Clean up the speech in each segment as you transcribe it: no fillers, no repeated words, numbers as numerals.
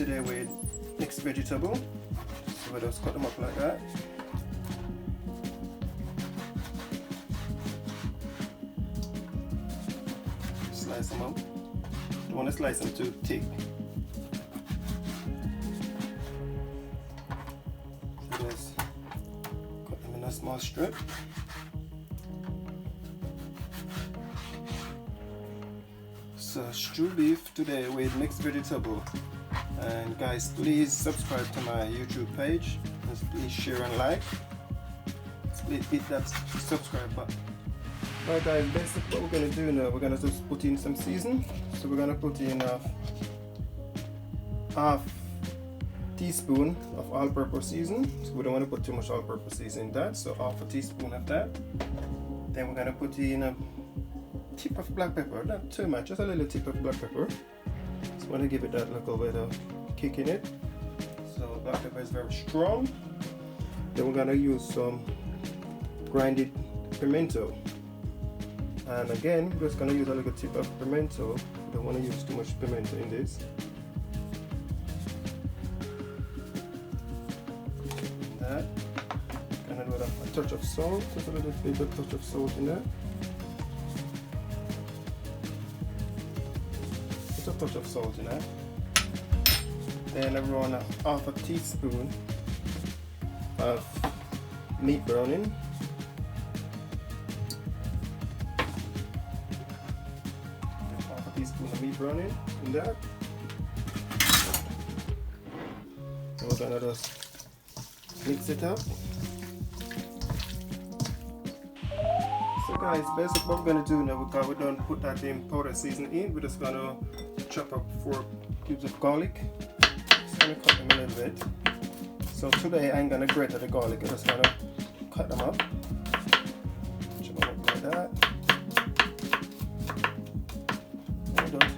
today with mixed vegetable. So we'll just cut them up like that. Slice them up. Don't want to slice them too thick. So just cut them in a small strip. So stew beef today with mixed vegetable. And guys, please subscribe to my YouTube page. Please share and like. Please hit that subscribe button. Right guys, basically what we're going to do now, we're going to just put in some season. So we're going to put in half teaspoon of all-purpose season. So we don't want to put too much all-purpose season in that. So half a teaspoon of that. Then we're going to put in a tip of black pepper, not too much, just a little tip of black pepper. Just want to give it that little bit of kick in it. So black pepper is very strong. Then we're going to use some grinded pimento. And again, we're just going to use a little tip of pimento. We don't want to use too much pimento in this. That. And then with a touch of salt, just a little bit of touch of salt in there. A touch of salt in that. Then around half a teaspoon of meat browning. Half a teaspoon of meat browning in that. And we're gonna just mix it up. So guys, basically what we're gonna do now, because we don't put that in powder seasoning in, we're just gonna chop up 4 cubes of garlic. Just gonna cut them a little bit. So today I ain't gonna grate the garlic, I'm just gonna cut them up. Chop them up like that. Hold on.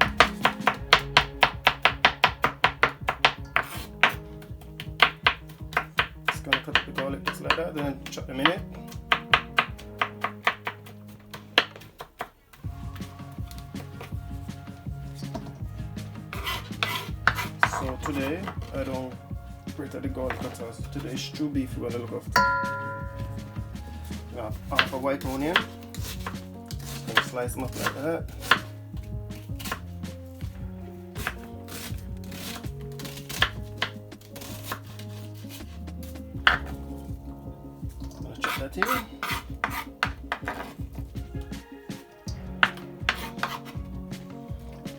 Just gonna cut up the garlic just like that, then chop them in it. So today I don't grate the garlic at all. So today stew beef we're gonna look after. We have half a white onion. Gonna slice them up like that. Gonna chop that in.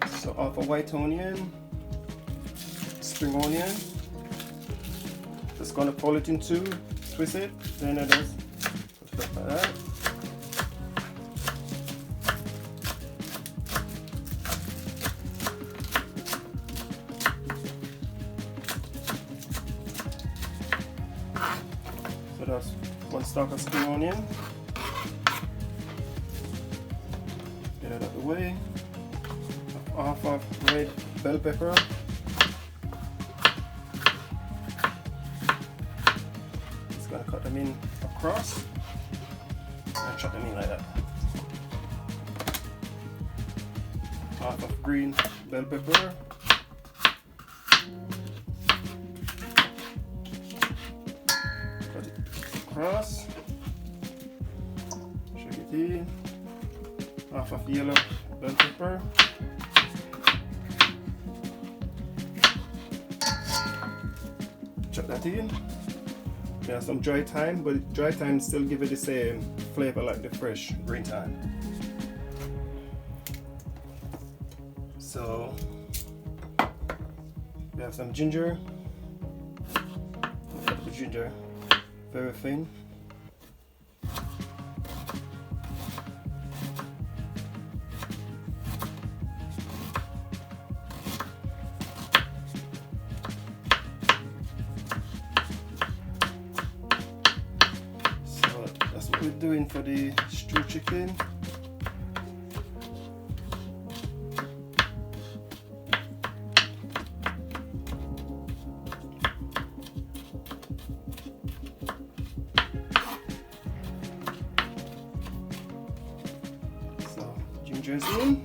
So half a white onion. Spring onion, just gonna pull it in two, twist it, then I just put it up like that. So that's one stalk of spring onion. Get it out of the way. Half of red bell pepper. Gonna cut them in across and chop them in like that. Half of green bell pepper. Cut it across. Shake it in. Half of yellow bell pepper. Chop that in. Yeah, some dry thyme, but dry thyme still give it the same flavor like the fresh green thyme. So we have some ginger. Cut the ginger very thin. That's what we're doing for the stew chicken. So ginger's in.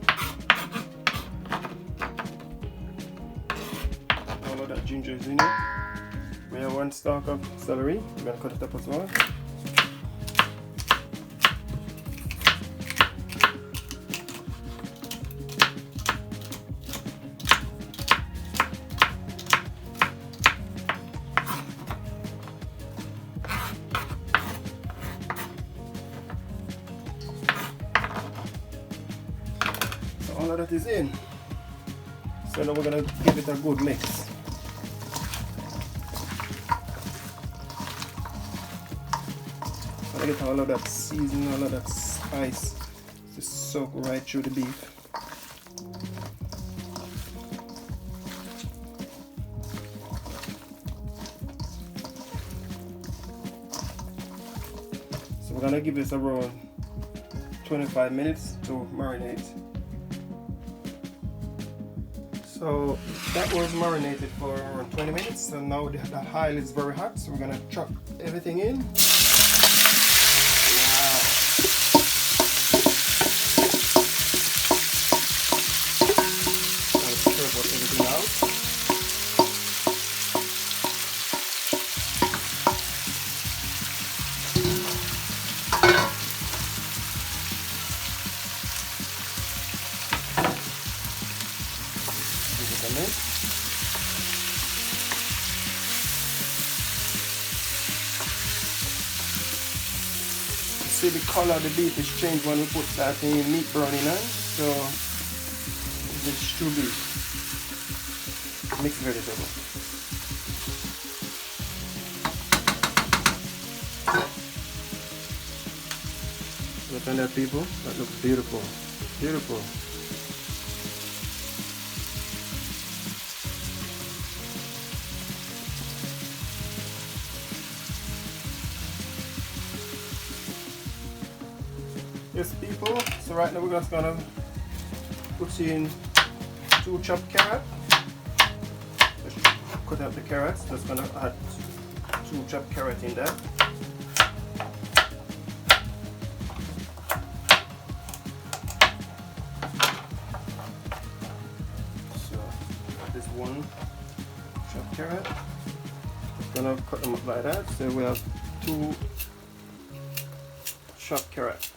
All of that ginger is in it. We have 1 stalk of celery. We're gonna cut it up as well. So all of that is in. So now we're gonna give it a good mix. I get all of that seasoning, all of that spice to soak right through the beef. So we're gonna give this around 25 minutes to marinate. So that was marinated for around 20 minutes. So now the oil is very hot, so we're gonna chop everything in. Wow. Gonna stir everything out. See the color of the beef is changed when we put that in meat browning on. So this is true beef, mixed vegetable. Look at that, people. That looks beautiful, beautiful. Yes, people, so right now we're just gonna put in 2 chopped carrots. Just cut out the carrots. Just gonna add 2 chopped carrots in there. So this 1 chopped carrot. Just gonna cut them up like that. So we have 2 chopped carrots.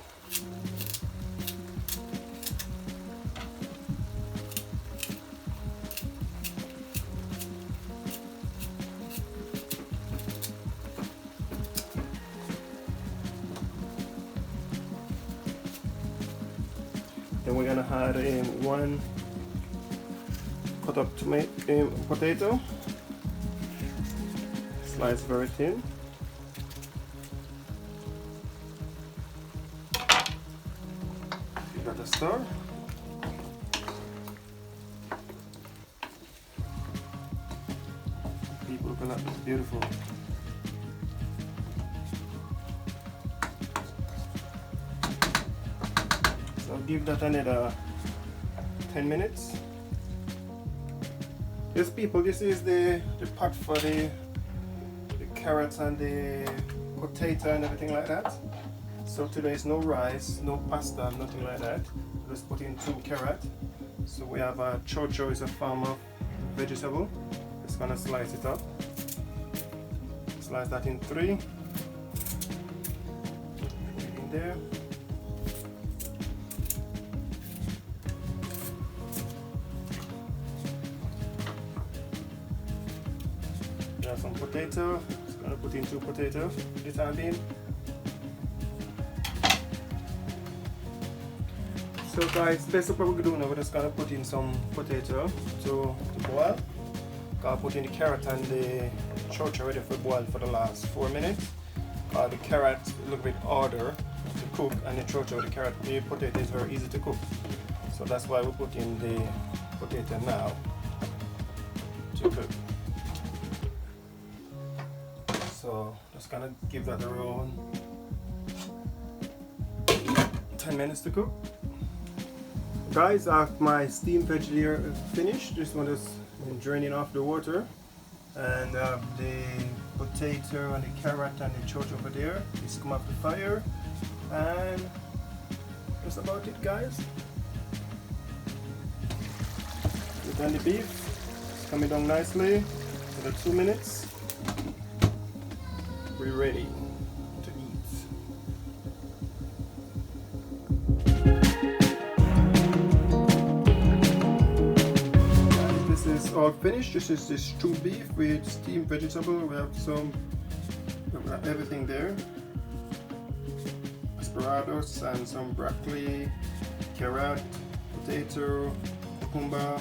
Then we're gonna add in 1 cut up potato, sliced very thin. Give that a stir. People, look at that, it's beautiful. So give that another 10 minutes. Yes, people, this is the pot for the carrots and the potato and everything like that. So today is no rice, no pasta, nothing like that. Just put in 2 carrots. So we have a chocho, is a form of vegetable. Just gonna slice it up. Slice that in 3. Put it in there. There's some potato. Just gonna put in 2 potatoes. This time being. So guys, basically what we're doing now, we're just gonna put in some potato to boil. I'll put in the carrot and the chocho ready for boil for the last 4 minutes. The carrot a little bit harder to cook, and the chocho, the potato is very easy to cook. So that's why we put in the potato now to cook. So just gonna give that around 10 minutes to cook. Guys, after my steamed veggie finished, this one is draining off the water, and the potato and the carrot and the chocho over there is come off the fire, and that's about it, guys. Look at the beef, it's coming down nicely. Another 2 minutes. We're ready to eat. Guys, this is all finished. This is the stew beef with steamed vegetable. We have everything there. Asparagus and some broccoli, carrot, potato, cucumber.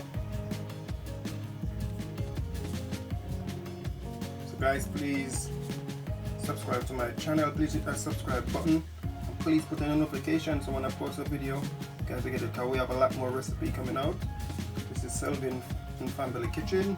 So guys, please subscribe to my channel. Please hit that subscribe button. And please put on a notification so when I post a video, you guys will get it, because we have a lot more recipe coming out. This is Selvin in Family Kitchen.